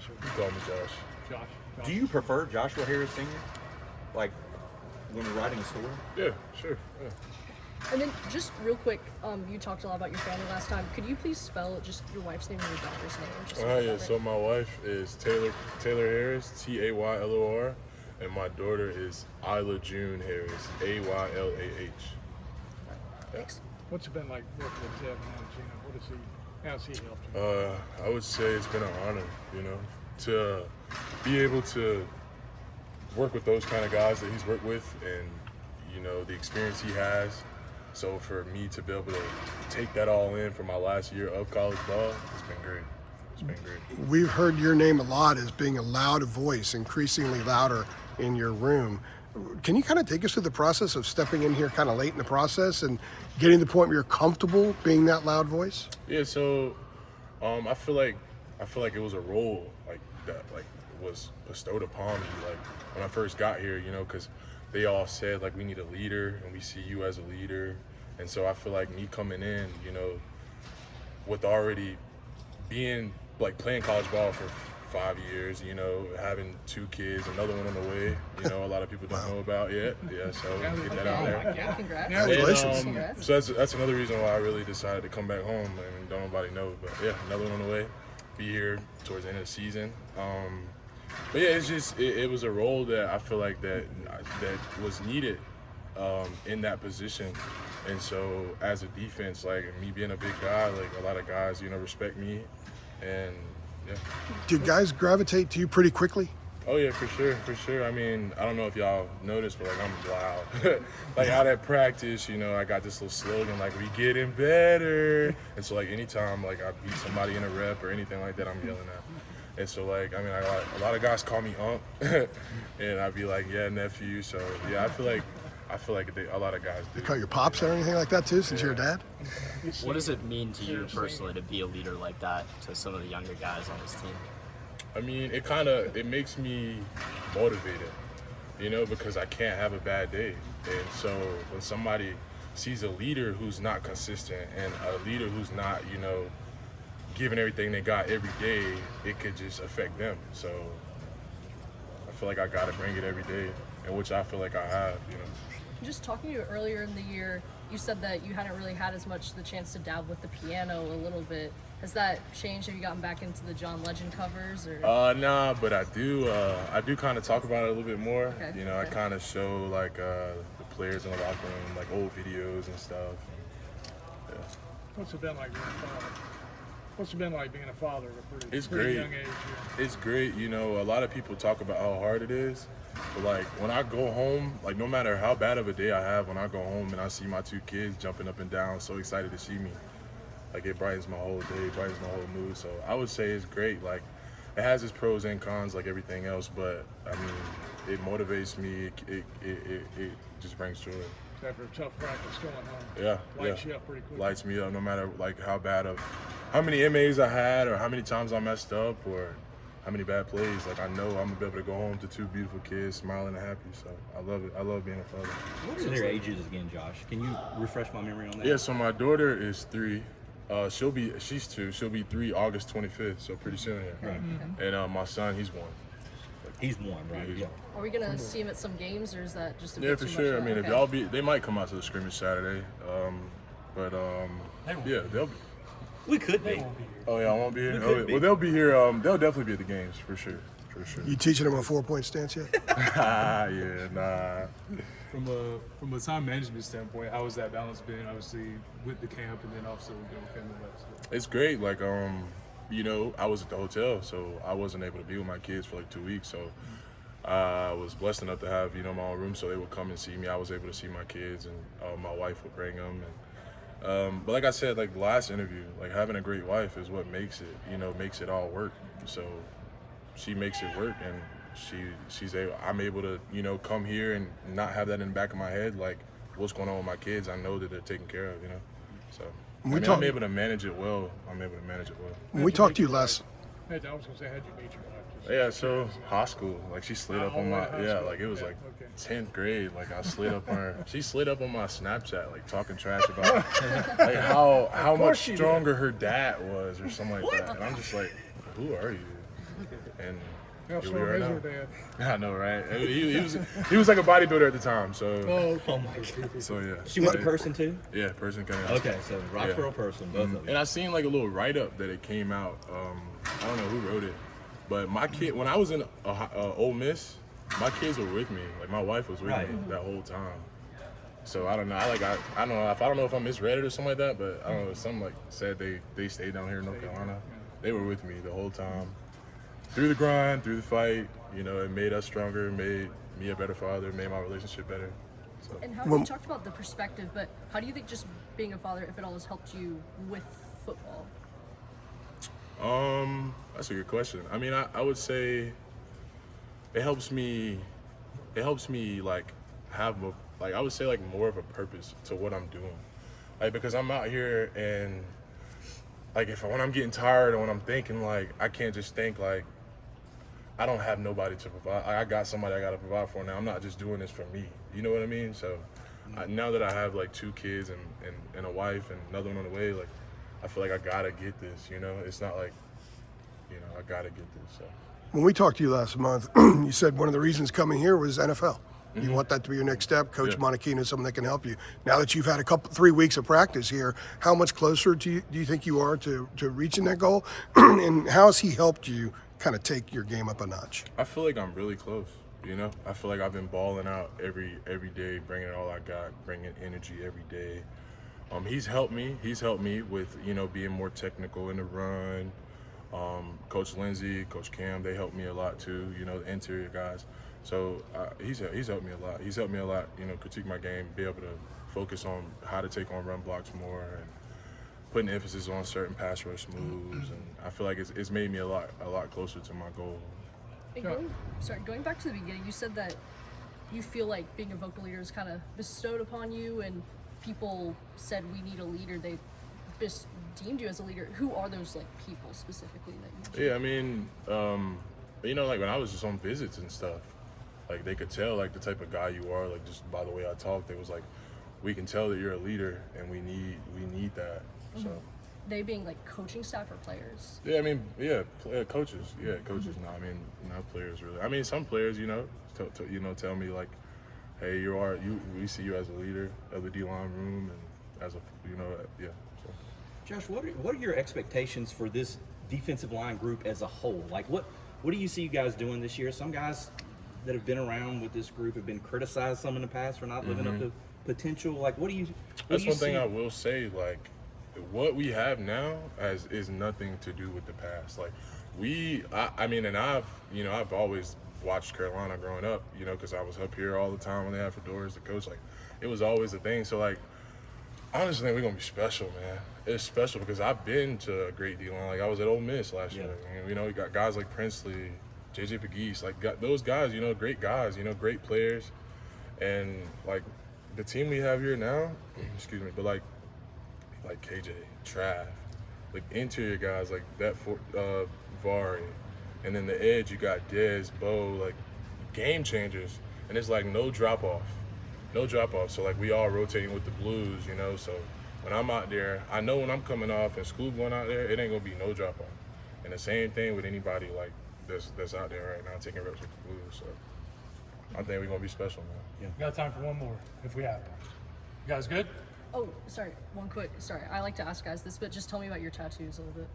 Josh? You call me Josh. Josh. Do you prefer Joshua Harris Sr.? Like, when you're writing a story? Yeah, sure. Yeah. And then just real quick, you talked a lot about your family last time. Could you please spell just your wife's name and your daughter's name? Just Yeah. So my wife is Taylor Harris, Taylor, and my daughter is Isla June Harris, Aylah. Thanks. What's it been like working with Ted now? How's he helped you? I would say it's been an honor, to be able to work with those kind of guys that he's worked with, and the experience he has. So for me to be able to take that all in for my last year of college ball, it's been great. It's been great. We've heard your name a lot as being a loud voice, increasingly louder in your room. Can you kind of take us through the process of stepping in here kind of late in the process and getting to the point where you're comfortable being that loud voice? Yeah, so I feel like it was a role that was bestowed upon me when I first got here, because they all said we need a leader and we see you as a leader. And so I feel like me coming in, with already being playing college ball for 5 years, having 2 kids, another one on the way, a lot of people don't know about yet. Yeah, so get that out there. Yeah, congrats. Congratulations. Congrats. So that's another reason why I really decided to come back home. I mean, don't nobody know, but yeah, another one on the way. Be here towards the end of the season. But yeah, it's just it was a role that I feel like that was needed in that position. And so as a defense, me being a big guy, a lot of guys, respect me, and yeah. Do guys gravitate to you pretty quickly? Oh yeah, for sure. I mean, I don't know if y'all noticed, but I'm loud. Out at practice, I got this little slogan we getting better. And so anytime I beat somebody in a rep or anything like that, I'm yelling at. And so a lot of guys call me Ump, and I'd be yeah, nephew. So yeah, I feel like a lot of guys do. They call you Pops or anything like that too, since you're a dad? What does it mean to you personally to be a leader like that to some of the younger guys on this team? I mean, it makes me motivated, because I can't have a bad day. And so when somebody sees a leader who's not consistent and a leader who's not, giving everything they got every day, it could just affect them. So I feel like I got to bring it every day, and which I feel like I have, Just talking to you earlier in the year, you said that you hadn't really had as much the chance to dabble with the piano a little bit. Has that changed? Have you gotten back into the John Legend covers? Or? Nah, but I do kind of talk about it a little bit more. Okay. I kind of show the players in the locker room, old videos and stuff. Yeah. What's it been like being a father? What's it been like being a father at a It's pretty great. young age? It's great. A lot of people talk about how hard it is. But when I go home, no matter how bad of a day I have, when I go home and I see my 2 kids jumping up and down, so excited to see me, it brightens my whole day, brightens my whole mood. So I would say it's great. It has its pros and cons like everything else, but I mean, it motivates me. It just brings joy. After a tough practice going home. Yeah, Lights you up pretty quick. Lights me up no matter how many MAs I had or how many times I messed up or how many bad plays. I know I'm gonna be able to go home to 2 beautiful kids, smiling and happy. So I love it. I love being a father. What are their ages again, Josh? Can you refresh my memory on that? Yeah, so my daughter is 3. She's 2. She'll be 3 August 25th, so pretty soon here. Right. And my son, he's 1. He's 1, right? Yeah, he's 1. Are we gonna see him at some games, or is that just a bit Yeah, too for much sure. I now? mean, if Okay. y'all they might come out to the scrimmage Saturday. Yeah, they'll be. We could be. Oh yeah, I won't be here. could be. Well, they'll be here. They'll definitely be at the games for sure. You teaching them a 4-point stance yet? Yeah, nah. From a time management standpoint, how has that balance been? Obviously, with the camp and then also family life. So. It's great. I was at the hotel, so I wasn't able to be with my kids for 2 weeks. So I was blessed enough to have my own room, so they would come and see me. I was able to see my kids, and my wife would bring them. And but like I said, the last interview, having a great wife is what makes it, makes it all work. So she makes it work, and I'm able to, come here and not have that in the back of my head, what's going on with my kids. I know that they're taken care of, So I'm able to manage it well. When we talked to you last, I was going to say, how'd you meet your wife? Yeah, so high school, she slid up on my, high yeah, school. it was Okay. 10th grade, I slid up on her. She slid up on my Snapchat, talking trash about, how much she did. stronger her dad was or something like that. And I'm just who are you? and How here we strong are is now. your dad? I know, right? I mean, he was like a bodybuilder at the time, so Oh, okay. so yeah. She went to Person too? Yeah, person kind of. Okay, so Roxborough Person, both of them. And I seen like a little write up that it came out. I don't know who wrote it, but my kid when I was in Ole Miss, my kids were with me. Like my wife was with Right. me that whole time. So I don't know. I don't know if I misread it or something like that, but I don't know. Something like said they stayed down here in North Carolina. They were with me the whole time, through the grind, through the fight. You know, it made us stronger, made me a better father, made my relationship better. So. And how you talked about the perspective, but how do you think just being a father, if it all has helped you with football? That's a good question. I mean, I would say it helps me like have I would say like more of a purpose to what I'm doing. Like because I'm out here and like when I'm getting tired or when I'm thinking like I can't just think like I don't have nobody to provide. I got somebody I got to provide for now. I'm not just doing this for me. You know what I mean? So now that I have like 2 kids and a wife and another one on the way, like I feel like I gotta get this. You know, it's not like I gotta get this. So. When we talked to you last month, you said one of the reasons coming here was NFL. You want that to be your next step. Coach Monachino is someone that can help you. Now that you've had 3 weeks of practice here, how much closer do you think you are to reaching that goal? And how has he helped you kind of take your game up a notch? I feel like I'm really close. You know, I feel like I've been balling out every day, bringing all I got, bringing energy every day. He's helped me. He's helped me with being more technical in the run. Coach Lindsey, Coach Cam, they helped me a lot too. You know, the interior guys. So he's helped me a lot. He's helped me a lot. Critique my game, be able to focus on how to take on run blocks more, and putting emphasis on certain pass rush moves. And I feel like it's made me a lot closer to my goal. And going back to the beginning, you said that you feel like being a vocal leader is kind of bestowed upon you, and people said we need a leader. They deemed you as a leader. Who are those people specifically that you? Yeah, I mean, like when I was just on visits and stuff, like they could tell like the type of guy you are, like just by the way I talked. It was like, we can tell that you're a leader, and we need that. So. They being coaching staff or players? Yeah, I mean, coaches. Yeah, coaches. No, I mean, not players really. I mean, some players, tell me like, hey, we see you as a leader of the D-line room, and as a, yeah. So. Josh, what are your expectations for this defensive line group as a whole? Like, what do you see you guys doing this year? Some guys that have been around with this group have been criticized some in the past for not living up to potential. Like, That's one thing I will say. Like, what we have now is nothing to do with the past. Like, I've always watched Carolina growing up. Because I was up here all the time when they had fedoras. The coach, it was always a thing. So I honestly think we're gonna be special, man. It's special because I've been to a great D-line. I was at Ole Miss last year. We got guys like Princely, JJ Pegues, those guys. Great guys. Great players, and the team we have here now. Excuse me, but like KJ, Trav, interior guys like that for Vari, and then the edge you got Dez, Bo, game changers, and it's no drop off. So we all rotating with the Blues, So when I'm out there, I know when I'm coming off and Scoob going out there, it ain't gonna be no drop off. And the same thing with anybody that's out there right now taking reps with the Blues. So I think we're gonna be special, man. We got time for one more if we have one. You guys good? Oh, sorry. I like to ask guys this, but just tell me about your tattoos a little bit.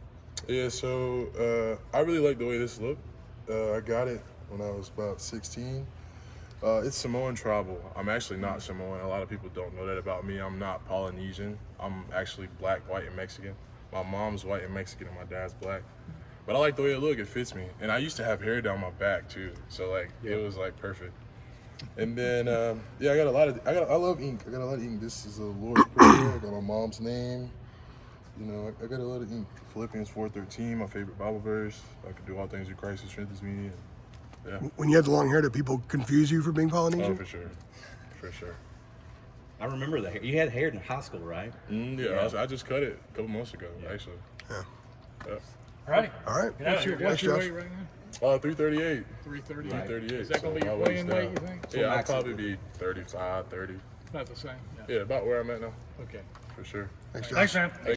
Yeah, so I really like the way this looked. I got it when I was about 16. It's Samoan tribal. I'm actually not Samoan. A lot of people don't know that about me. I'm not Polynesian. I'm actually black, white, and Mexican. My mom's white and Mexican, and my dad's black. But I like the way it looked. It fits me. And I used to have hair down my back too, so it was perfect. And then I love ink. I got a lot of ink. This is a Lord's Prayer. I got my mom's name. I got a lot of ink. Philippians 4:13, my favorite Bible verse. I can do all things through Christ who strengthens me. And, yeah. When you had the long hair, did people confuse you for being Polynesian? Oh, for sure. I remember the hair. You had hair in high school, right? I just cut it a couple months ago, actually. Yeah. All right. All right. What's your Josh. weight right now? 338. 338. 338. Is that gonna be your weighing weight, you think? Yeah, I'll probably be 35, 30. About the same. Yeah, about where I'm at now. Okay. For sure. Thanks, Josh. Thanks, man.